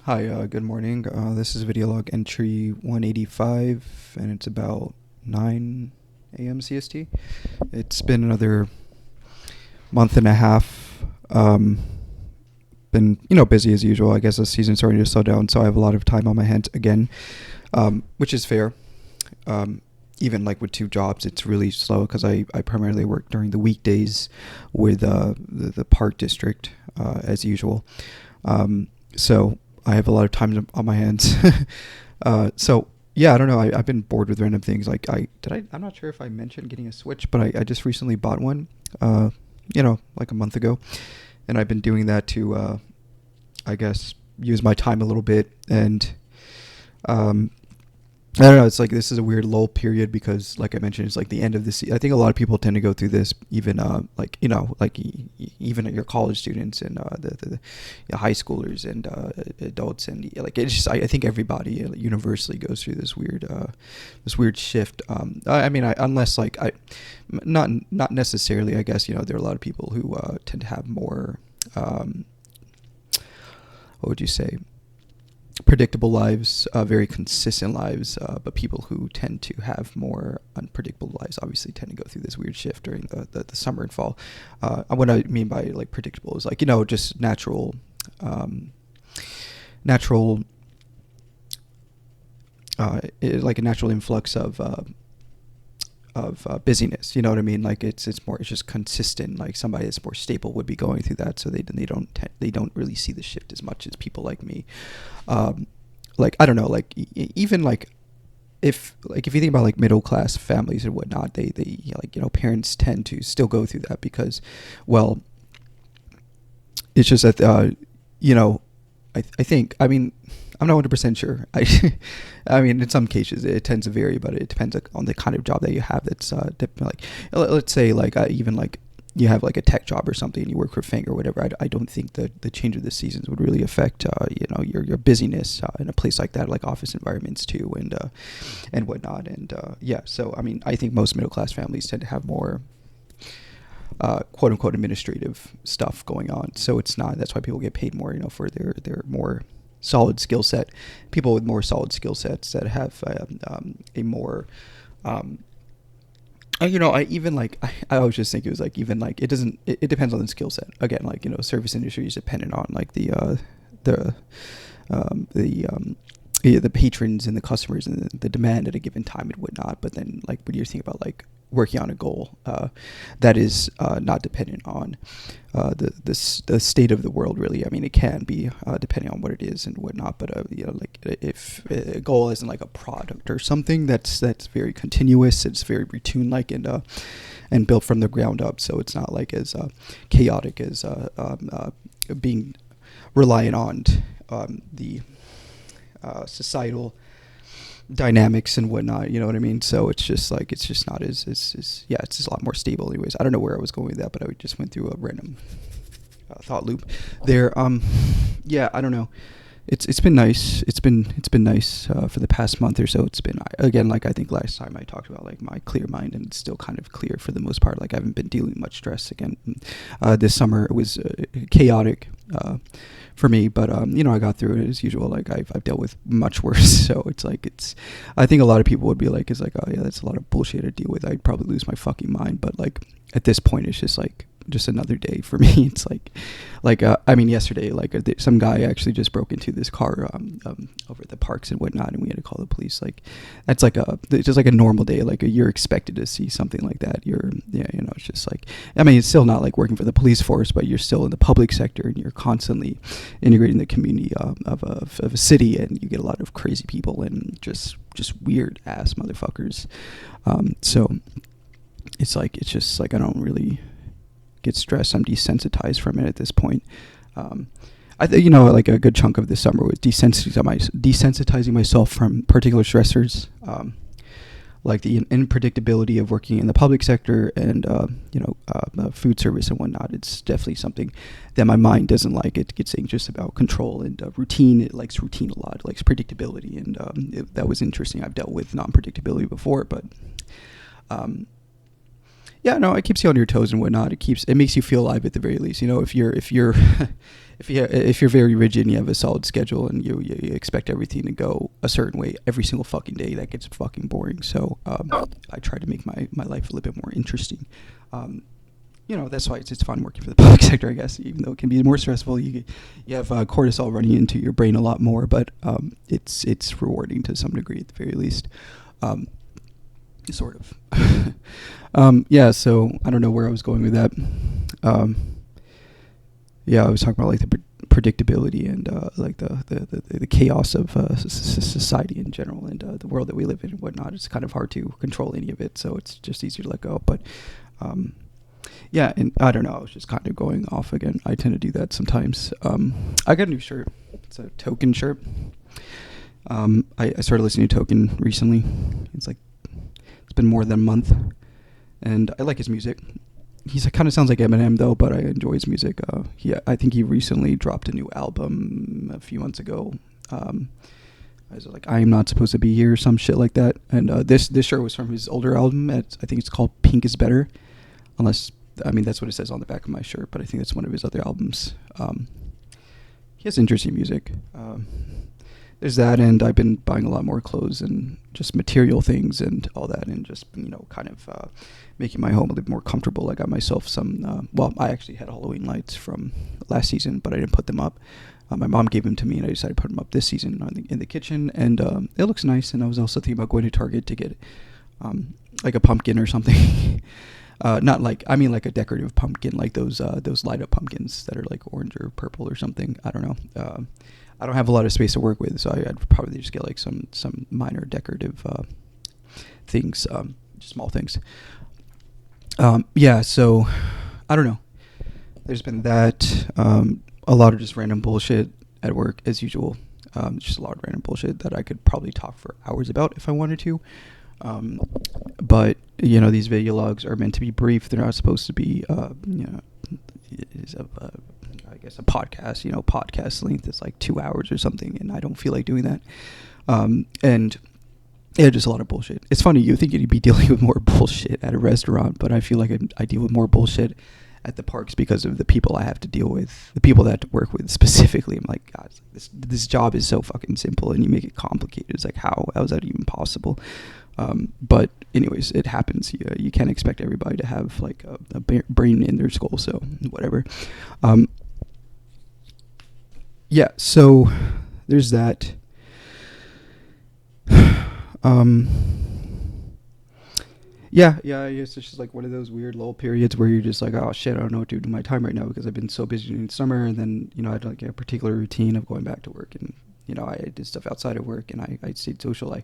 Hi, good morning. This is video log entry 185, and it's about 9 a.m. CST. It's been another month and a half. Been, busy as usual. I guess the season's starting to slow down, so I have a lot of time on my hands again, which is fair. Um, Even like with two jobs, it's really slow because I primarily work during the weekdays with the park district, as usual. So I have a lot of time on my hands. So yeah, I don't know. I've been bored with random things. Like I'm not sure if I mentioned getting a Switch, but I just recently bought one. Like a month ago, and I've been doing that to, I guess, use my time a little bit. And um, I don't know. It's like this is a weird lull period because, like I mentioned, it's like the end of the season. I think a lot of people tend to go through this, even even your college students and the high schoolers and adults, and like it's just I think everybody universally goes through this weird shift. Unless like not necessarily. I guess there are a lot of people who tend to have more. What would you say? Predictable lives, very consistent lives, but people who tend to have more unpredictable lives obviously tend to go through this weird shift during the summer and fall. What I mean by like predictable is like just natural like a natural influx of busyness. You know what I mean? Like it's just consistent. Like somebody that's more stable would be going through that, so they don't really see the shift as much as people like me. Like I don't know, like even like if you think about like middle class families and whatnot, they like parents tend to still go through that because, well, it's just that I think I'm not 100% sure. I mean, in some cases it tends to vary, but it depends on the kind of job that you have. That's like let's say like even like you have like a tech job or something and you work for Fang or whatever. I don't think the change of the seasons would really affect your busyness in a place like that, like office environments too, and whatnot. And yeah, so I mean, I think most middle class families tend to have more quote unquote administrative stuff going on. So it's not, that's why people get paid more, for their more solid skill set. People with more solid skill sets that have a more, I even like, I always just think it was like, even like, it depends on the skill set. Again, like, service industry is dependent on like the, the the patrons and the customers and the demand at a given time and whatnot. But then, like, when you're thinking about like working on a goal, that is not dependent on the state of the world, really. I mean, it can be depending on what it is and whatnot. But like if a goal isn't like a product or something that's very continuous, it's very routine like and built from the ground up. So it's not like as chaotic as being reliant on the societal dynamics and whatnot. You know what I mean? So it's just like it's just not as yeah, it's just a lot more stable. Anyways, I don't know where I was going with that, but I just went through a random thought loop there. Yeah, I don't know. It's been nice. It's been nice for the past month or so. It's been, again, like I think last time I talked about like my clear mind, and it's still kind of clear for the most part. Like I haven't been dealing with much stress again. This summer it was chaotic for me, but I got through it as usual. Like I've dealt with much worse. So it's like I think a lot of people would be like, it's like, oh yeah, that's a lot of bullshit to deal with. I'd probably lose my fucking mind. But like at this point, it's just like just another day for me. It's I mean, yesterday, like some guy actually just broke into this car over at the parks and whatnot, and we had to call the police. Like that's like it's just like a normal day. Like you're expected to see something like that. It's just like, I mean, it's still not like working for the police force, but you're still in the public sector, and you're constantly integrating the community of a city, and you get a lot of crazy people and just weird ass motherfuckers. So it's just like I don't really get stressed. I'm desensitized from it at this point. I think like a good chunk of this summer was desensitizing myself from particular stressors, like the unpredictability of working in the public sector and food service and whatnot. It's definitely something that my mind doesn't like. It gets anxious about control and routine. It likes routine a lot. It likes predictability, and that was interesting. I've dealt with non-predictability before, but Yeah, no, it keeps you on your toes and whatnot. It makes you feel alive at the very least. You know, if you're if you're very rigid and you have a solid schedule and you expect everything to go a certain way every single fucking day, that gets fucking boring. So I try to make my life a little bit more interesting. You know, that's why it's fun working for the public sector, I guess. Even though it can be more stressful, you have cortisol running into your brain a lot more, but it's rewarding to some degree at the very least. Sort of. Yeah, so I don't know where I was going with that. Yeah, I was talking about like the predictability and like the chaos of society in general and the world that we live in and whatnot. It's kind of hard to control any of it, so it's just easier to let go. But yeah, and I don't know, I was just kind of going off again. I tend to do that sometimes. I got a new shirt. It's a Token shirt. I started listening to Token recently. It's been more than a month, and I like his music. He's kind of sounds like Eminem though, but I enjoy his music. I think he recently dropped a new album a few months ago. I was like, I am not supposed to be here, or some shit like that. And this shirt was from his older album. I think it's called Pink is Better, unless I mean that's what it says on the back of my shirt. But I think that's one of his other albums. He has interesting music. There's that, and I've been buying a lot more clothes and just material things and all that, and just, you know, kind of making my home a little more comfortable. I got myself some, well, I actually had Halloween lights from last season, but I didn't put them up. My mom gave them to me, and I decided to put them up this season in the kitchen, and it looks nice. And I was also thinking about going to Target to get like a pumpkin or something. Not like, I mean like a decorative pumpkin, like those light up pumpkins that are like orange or purple or something. I don't know. I don't have a lot of space to work with, so I'd probably just get like some minor decorative things, small things. Yeah, so I don't know. There's been that, a lot of just random bullshit at work as usual. Just a lot of random bullshit that I could probably talk for hours about if I wanted to. But you know, these video logs are meant to be brief. They're not supposed to be, you know, I guess a podcast. You know, podcast length is like 2 hours or something, and I don't feel like doing that. And yeah, just a lot of bullshit. It's funny, you think you'd be dealing with more bullshit at a restaurant, but I feel like I deal with more bullshit at the parks because of the people I have to deal with, the people that I have to work with specifically. I'm like, God, this job is so fucking simple, and you make it complicated. It's like, how is that even possible? But anyways, it happens. You can't expect everybody to have like a brain in their skull, so whatever. Yeah, so there's that. Yeah, I guess it's just like one of those weird lull periods where you're just like, oh shit, I don't know what to do with my time right now because I've been so busy in summer, and then, you know, I had like a particular routine of going back to work, and, you know, I did stuff outside of work, and I stayed social.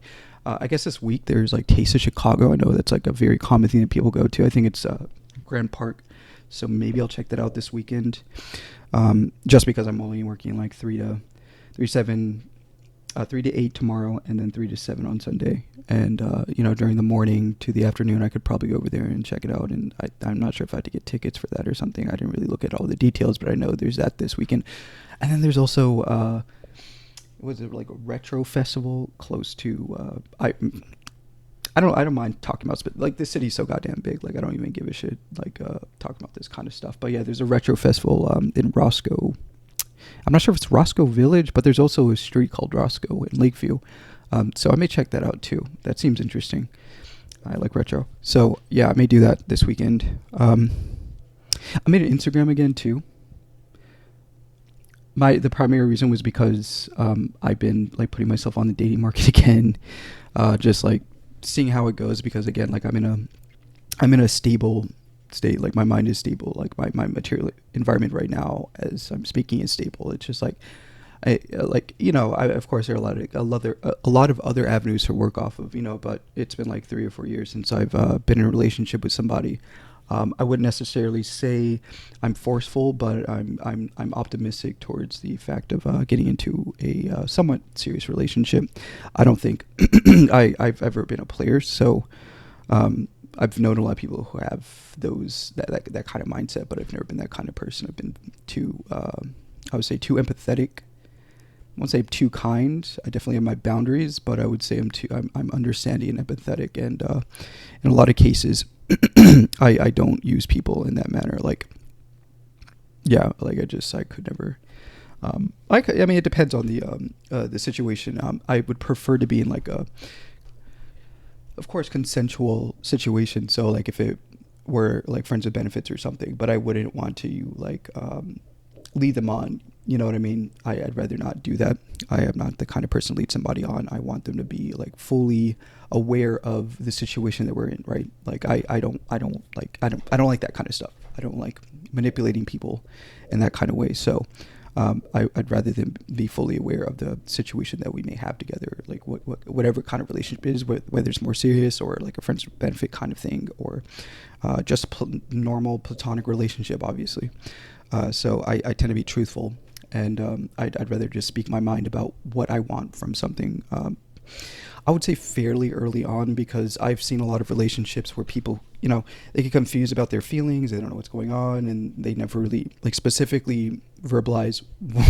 I guess this week there's like Taste of Chicago. I know that's like a very common thing that people go to. I think it's Grand Park, so maybe I'll check that out this weekend. Just because I'm only working like 3 to 8 tomorrow, and then 3 to 7 on Sunday. And, you know, during the morning to the afternoon, I could probably go over there and check it out. And I'm not sure if I had to get tickets for that or something. I didn't really look at all the details, but I know there's that this weekend. And then there's also, was it like a retro festival close to, I don't mind talking about, but like the city's so goddamn big, like I don't even give a shit, like talking about this kind of stuff. But yeah, there's a retro festival in Roscoe. I'm not sure if it's Roscoe Village, but there's also a street called Roscoe in Lakeview. So I may check that out too. That seems interesting. I like retro. So yeah, I may do that this weekend. I made an Instagram again too. The primary reason was because I've been like putting myself on the dating market again, just like seeing how it goes, because again, like I'm in a stable state, like my mind is stable, like my material environment right now as I'm speaking is stable. It's just like of course there are a lot of other avenues to work off of, you know, but it's been like 3 or 4 years since I've been in a relationship with somebody. I wouldn't necessarily say I'm forceful, but I'm optimistic towards the fact of getting into a somewhat serious relationship. I don't think I've ever been a player, so I've known a lot of people who have that kind of mindset, but I've never been that kind of person. I've been too, I would say, too empathetic. I won't say too kind. I definitely have my boundaries, but I would say I'm understanding and empathetic, and in a lot of cases, I don't use people in that manner. Like, yeah, like I could never. I mean, it depends on the situation. I would prefer to be in like a, of course, consensual situation. So like if it were like friends with benefits or something, but I wouldn't want to like lead them on. You know what I mean? I'd rather not do that. I am not the kind of person to lead somebody on. I want them to be like fully aware of the situation that we're in, right? Like I don't like that kind of stuff. I don't like manipulating people in that kind of way. So I'd rather them be fully aware of the situation that we may have together, like whatever kind of relationship it is, whether it's more serious or like a friends with benefit kind of thing, or just normal platonic relationship, obviously. So I tend to be truthful, and I'd rather just speak my mind about what I want from something. I would say fairly early on, because I've seen a lot of relationships where people, they get confused about their feelings. They don't know what's going on, and they never really like specifically verbalize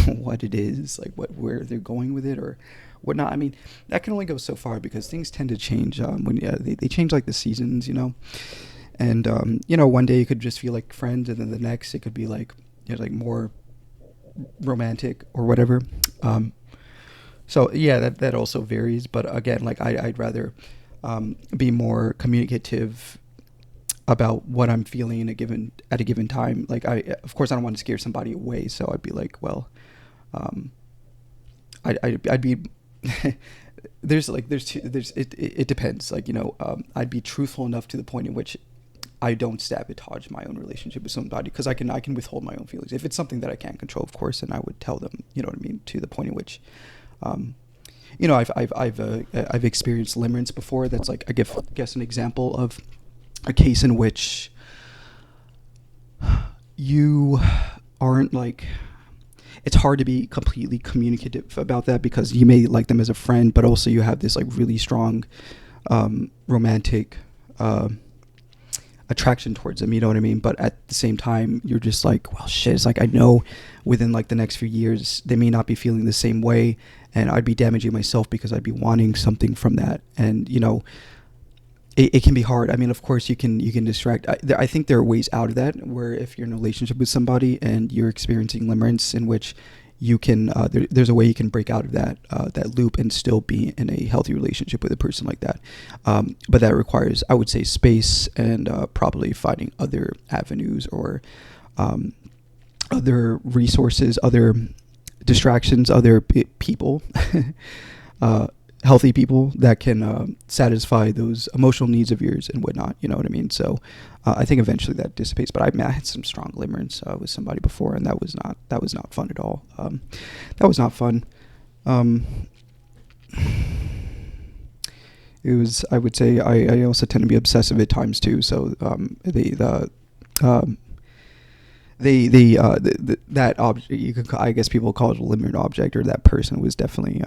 what it is, like where they're going with it or whatnot. I mean, that can only go so far, because things tend to change when they change like the seasons, and one day you could just feel like friends, and then the next it could be like like more romantic or whatever. So yeah, that also varies. But again, like I'd rather be more communicative about what I'm feeling at a given time. Like of course I don't want to scare somebody away, so I'd be like, well, I'd be it depends. Like I'd be truthful enough to the point in which I don't sabotage my own relationship with somebody, because I can withhold my own feelings if it's something that I can't control, of course, and I would tell them, you know what I mean, to the point in which, I've experienced limerence before. That's like, I guess an example of a case in which you aren't like, it's hard to be completely communicative about that, because you may like them as a friend, but also you have this like really strong romantic attraction towards them, you know what I mean? But at the same time, you're just like, well, shit, it's like I know within like the next few years they may not be feeling the same way, and I'd be damaging myself because I'd be wanting something from that. And it can be hard. I mean, of course you can distract. I think there are ways out of that, where if you're in a relationship with somebody and you're experiencing limerence, in which you can there's a way you can break out of that loop and still be in a healthy relationship with a person like that. But that requires, I would say, space, and probably finding other avenues or other resources, other distractions, other people, healthy people that can satisfy those emotional needs of yours and whatnot. You know what I mean? So I think eventually that dissipates. But I had some strong limerence with somebody before, and that was not fun at all. That was not fun. It was. I would say I also tend to be obsessive at times too. So that object, you could, I guess people call it a liminal object, or that person was definitely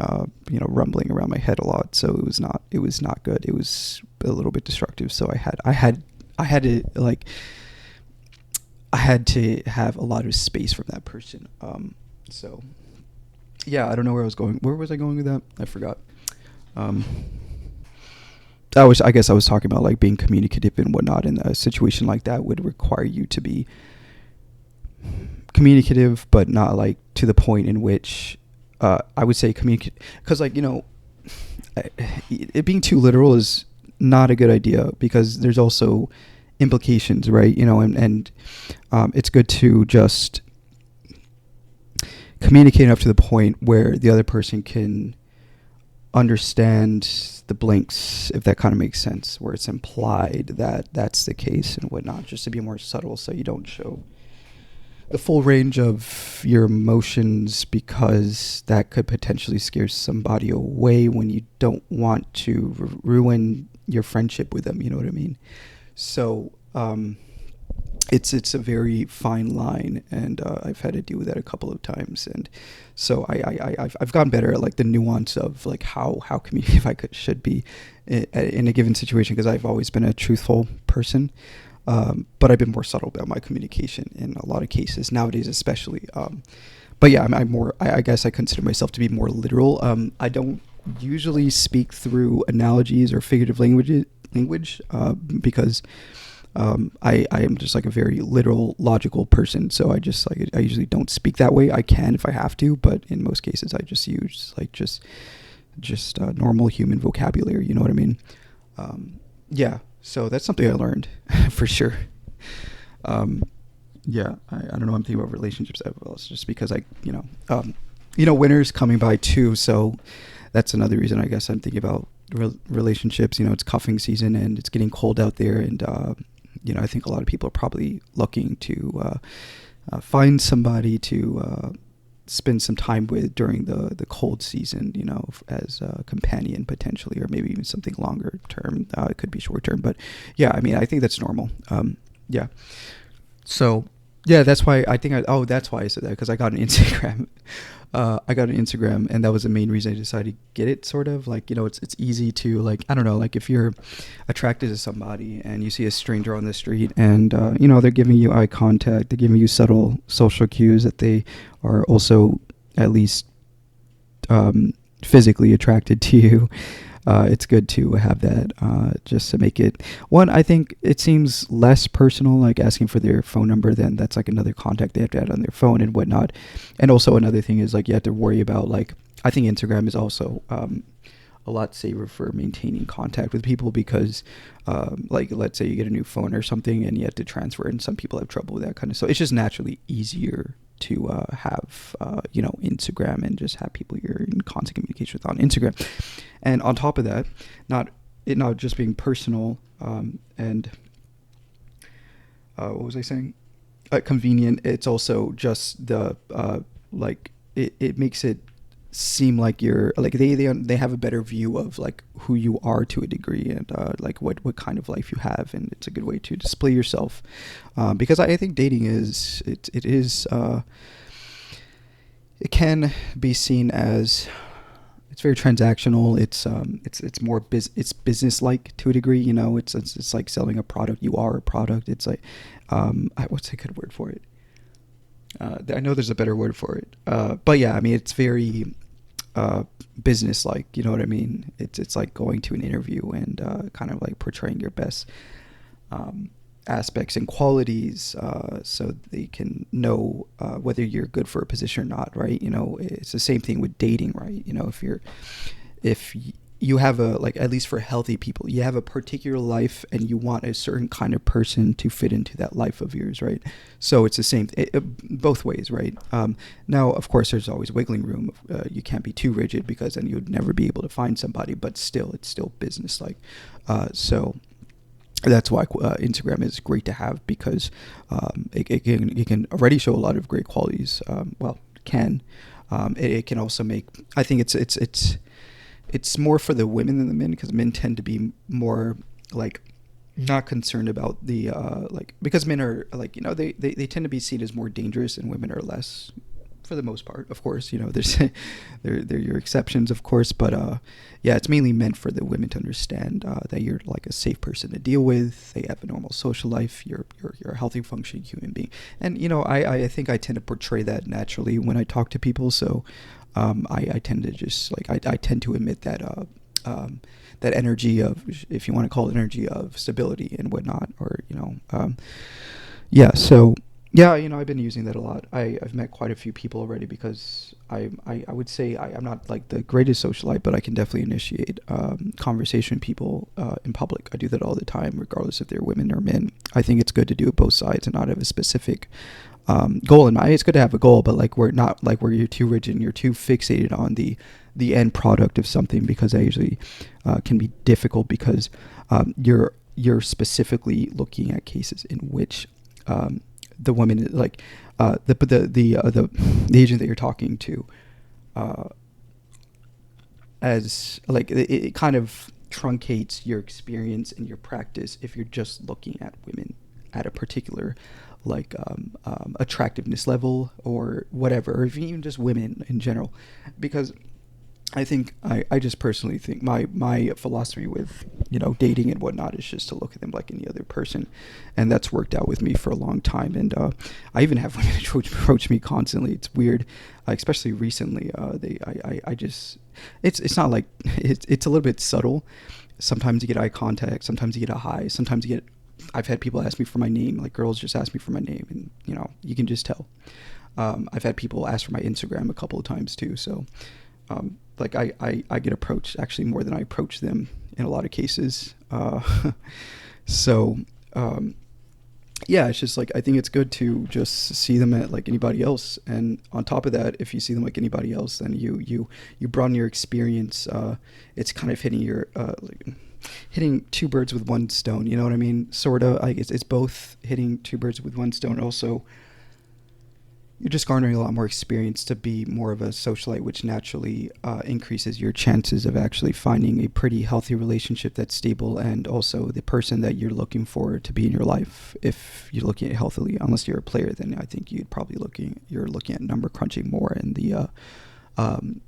rumbling around my head a lot. So it was not good. It was a little bit destructive. So I had to have a lot of space from that person. So yeah, I don't know where I was going. Where was I going with that? I forgot. I guess I was talking about like being communicative and whatnot, and a situation like that would require you to be communicative, but not like to the point in which I would say communicate, because like it being too literal is not a good idea, because there's also implications, right? And it's good to just communicate enough to the point where the other person can understand the blinks, if that kind of makes sense, where it's implied that that's the case and whatnot, just to be more subtle, so you don't show the full range of your emotions, because that could potentially scare somebody away when you don't want to ruin your friendship with them. You know what I mean? So it's a very fine line, and I've had to deal with that a couple of times, and so I've gotten better at like the nuance of like how communicative should be in a given situation, because I've always been a truthful person. But I've been more subtle about my communication in a lot of cases nowadays, especially. But yeah, I'm more, I guess I consider myself to be more literal. I don't usually speak through analogies or figurative language, because I am just like a very literal, logical person. So I usually don't speak that way. I can if I have to, but in most cases, I just use like just normal human vocabulary. You know what I mean? Yeah. So that's something I learned for sure. Um, yeah. I don't know. I'm thinking about relationships. Well, it's just because winter's coming by too. So that's another reason I guess I'm thinking about relationships. It's cuffing season and it's getting cold out there, and I think a lot of people are probably looking to find somebody to spend some time with during the cold season, as a companion potentially, or maybe even something longer term. It could be short term, but yeah, I mean, I think that's normal. Yeah. So yeah, that's why that's why I said that, because I got an Instagram. I got an Instagram, and that was the main reason I decided to get it. Sort of like, it's easy to, like, I don't know, like if you're attracted to somebody and you see a stranger on the street and they're giving you eye contact, they're giving you subtle social cues that they are also at least physically attracted to you. It's good to have that, just to make it one. I think it seems less personal, like asking for their phone number. Then that's like another contact they have to add on their phone and whatnot. And also another thing is, like, you have to worry about, like, I think Instagram is also a lot safer for maintaining contact with people, because like, let's say you get a new phone or something and you have to transfer, and some people have trouble with that kind of stuff. It's just naturally easier to have Instagram, and just have people you're in constant communication with on Instagram. And on top of that, not just being personal and what was I saying? Convenient. It's also just the it makes it seem like you're like, they have a better view of like who you are to a degree, and like what kind of life you have, and it's a good way to display yourself, because I think dating it can be seen as, it's very transactional. It's more it's business like to a degree. It's like selling a product. You are a product. It's like what's a good word for it? I know there's a better word for it. But yeah, I mean, it's very business like. You know what I mean? It's like going to an interview and kind of like portraying your best aspects and qualities, so they can know whether you're good for a position or not, right? It's the same thing with dating, right? If you have like, at least for healthy people, you have a particular life and you want a certain kind of person to fit into that life of yours, right? So it's the same both ways, right? Now, of course, there's always wiggling room. You can't be too rigid, because then you'd never be able to find somebody, but still, it's still business like. So that's why Instagram is great to have, because it can already show a lot of great qualities. It can also make, I think it's more for the women than the men, because men tend to be more like not concerned about the because men are like, they tend to be seen as more dangerous, and women are less, for the most part. Of course, there's they're your exceptions, of course, but yeah, it's mainly meant for the women to understand that you're like a safe person to deal with. They have a normal social life. You're a healthy, functioning human being, and I think I tend to portray that naturally when I talk to people. So I tend to just like, I tend to emit that that energy of, if you want to call it energy of stability and whatnot, or yeah. So yeah, I've been using that a lot. I've met quite a few people already, because I would say I'm not like the greatest socialite, but I can definitely initiate conversation with people in public. I do that all the time, regardless if they're women or men. I think it's good to do it both sides and not have a specific goal in mind. It's good to have a goal, but like, we're not like where you're too rigid and you're too fixated on the end product of something, because that usually can be difficult, because you're specifically looking at cases in which the woman, like the agent that you're talking to, as like, it kind of truncates your experience and your practice if you're just looking at women at a particular like attractiveness level or whatever, or even just women in general, because I think I just personally think my philosophy with dating and whatnot is just to look at them like any other person, and that's worked out with me for a long time. And I even have women approach me constantly. It's weird, especially recently. I just it's not like it's a little bit subtle. Sometimes you get eye contact, sometimes you get a hi, sometimes you get I've had people ask me for my name, like girls just ask me for my name, and you know, you can just tell. I've had people ask for my Instagram a couple of times too, so like I get approached actually more than I approach them in a lot of cases. So yeah, it's just like, I think it's good to just see them at like anybody else, and on top of that, if you see them like anybody else, then you broaden your experience. It's kind of hitting your like, hitting two birds with one stone, you know what I mean? Sort of. I guess it's both hitting two birds with one stone. Also, you're just garnering a lot more experience to be more of a socialite, which naturally increases your chances of actually finding a pretty healthy relationship that's stable, and also the person that you're looking for to be in your life. If you're looking at it healthily, unless you're a player, then I think you're looking at number crunching more, and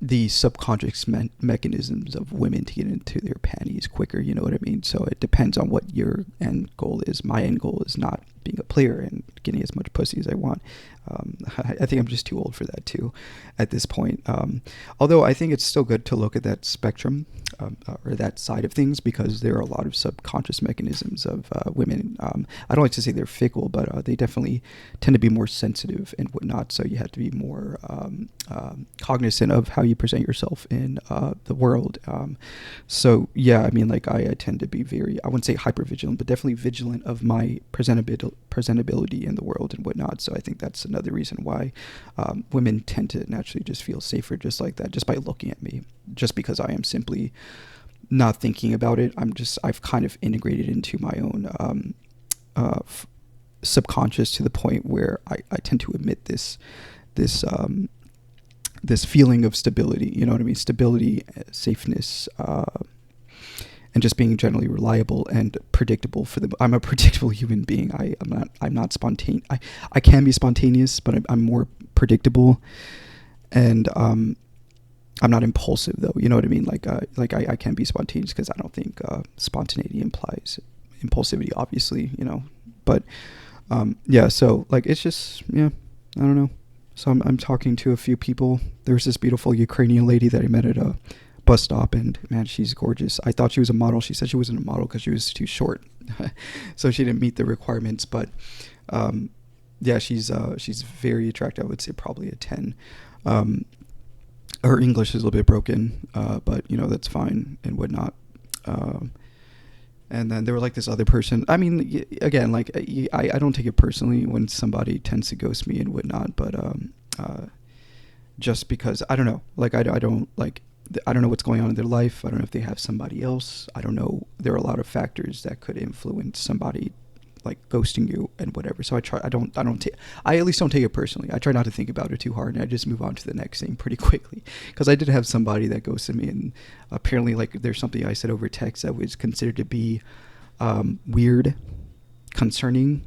the subconscious mechanisms of women to get into their panties quicker, you know what I mean? So it depends on what your end goal is. My end goal is not being a player and getting as much pussy as I want. I think I'm just too old for that too at this point. Although I think it's still good to look at that spectrum, or that side of things, because there are a lot of subconscious mechanisms of women. I don't like to say they're fickle, but they definitely tend to be more sensitive and whatnot. So you have to be more cognizant of how you present yourself in the world. So yeah, I mean, like I tend to be very, I wouldn't say hyper vigilant, but definitely vigilant of my presentability in the world and whatnot. So I think that's another reason why women tend to naturally just feel safer just like that, just by looking at me, just because I am simply not thinking about it. I've kind of integrated into my own subconscious to the point where I tend to emit this feeling of stability, you know what I mean? Stability, safeness, and just being generally reliable and predictable. I'm a predictable human being. I'm not spontaneous. I can be spontaneous, but I'm more predictable, and I'm not impulsive though. You know what I mean? Like I can be spontaneous, because I don't think spontaneity implies impulsivity, obviously, you know. But yeah, so like it's just, yeah, I don't know. So I'm talking to a few people. There's this beautiful Ukrainian lady that I met at a bus stop, and man, she's gorgeous. I thought she was a model. She said she wasn't a model because she was too short, so she didn't meet the requirements. But yeah, she's very attractive. I would say probably a 10. Her English is a little bit broken, but you know, that's fine and whatnot. And then there was like this other person. I mean, again, like I don't take it personally when somebody tends to ghost me and whatnot, but just because I don't know, like I don't like. I don't know what's going on in their life. I don't know if they have somebody else. I don't know. There are a lot of factors that could influence somebody like ghosting you and whatever. So I at least don't take it personally. I try not to think about it too hard, and I just move on to the next thing pretty quickly. Because I did have somebody that ghosted me, and apparently like there's something I said over text that was considered to be weird, concerning.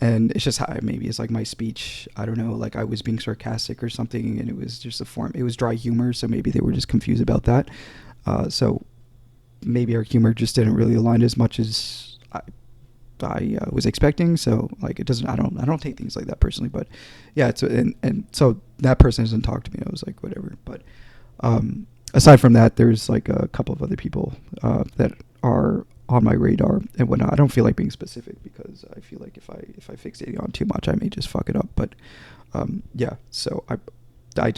And it's just how, maybe it's like my speech, I don't know, like I was being sarcastic or something, and it was just it was dry humor, so maybe they were just confused about that. So maybe our humor just didn't really align as much as I was expecting. So like I don't take things like that personally, but yeah, and so that person doesn't talk to me. I was like, whatever. But aside from that, there's like a couple of other people that are on my radar and whatnot. I don't feel like being specific, because I feel like if I fixate on too much, I may just fuck it up. But yeah, so I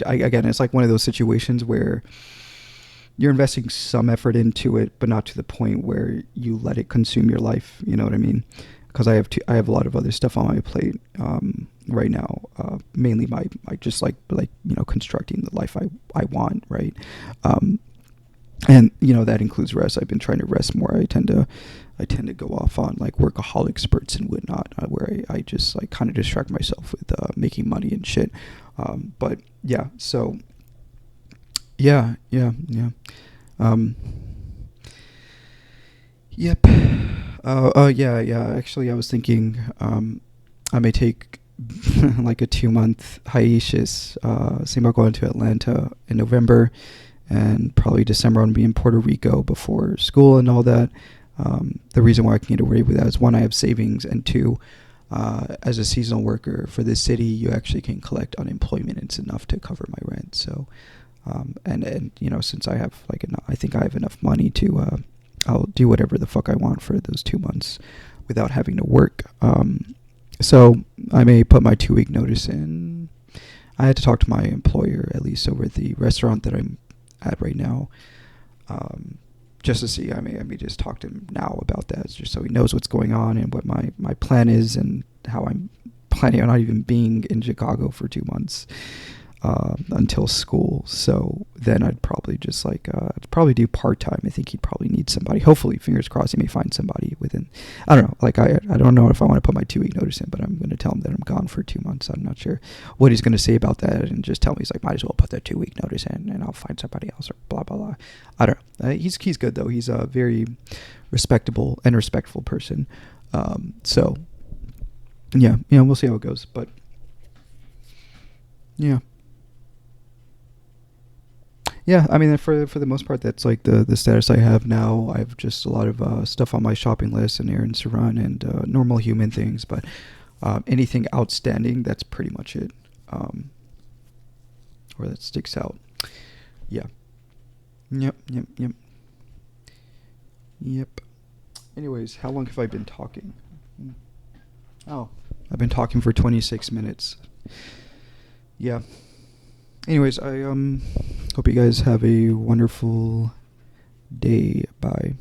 again, it's like one of those situations where you're investing some effort into it, but not to the point where you let it consume your life. You know what I mean? Because I have a lot of other stuff on my plate right now. Mainly I just like you know, constructing the life I want, right? And you know, that includes rest. I've been trying to rest more. I tend to go off on like workaholic spurts and whatnot, where I just like kind of distract myself with making money and shit. But yeah, so yeah. Yep. Yeah. Actually, I was thinking I may take like a 2-month hiatus. Thinking about going to Atlanta in November. And probably December I'm going to be in Puerto Rico before school and all that. The reason why I can get away with that is, one, I have savings, and two, as a seasonal worker for this city, you actually can collect unemployment. It's enough to cover my rent. So, and you know, since I have I think I have enough money to, I'll do whatever the fuck I want for those 2 months. without having to work. So I may put my 2 week notice in. I had to talk to my employer, at least over at the restaurant that I'm at right now, just to see. I may just talk to him now about that, just so he knows what's going on and what my plan is and how I'm planning on not even being in Chicago for 2 months until school. So then I'd probably just I'd probably do part-time. I think he'd probably need somebody. Hopefully, fingers crossed, he may find somebody within, I don't know, I don't know if I want to put my 2 week notice in, but I'm going to tell him that I'm gone for 2 months. I'm not sure what he's going to say about that, and just tell me he's like, might as well put that 2 week notice in and I'll find somebody else, or blah blah blah. I don't know. He's good though. He's a very respectable and respectful person. So yeah, we'll see how it goes, but yeah. Yeah, I mean, for the most part, that's like the status I have now. I have just a lot of stuff on my shopping list and errands to run and normal human things. But anything outstanding, that's pretty much it. Or that sticks out. Yeah. Yep. Anyways, how long have I been talking? Oh, I've been talking for 26 minutes. Yeah. Anyways, I hope you guys have a wonderful day. Bye.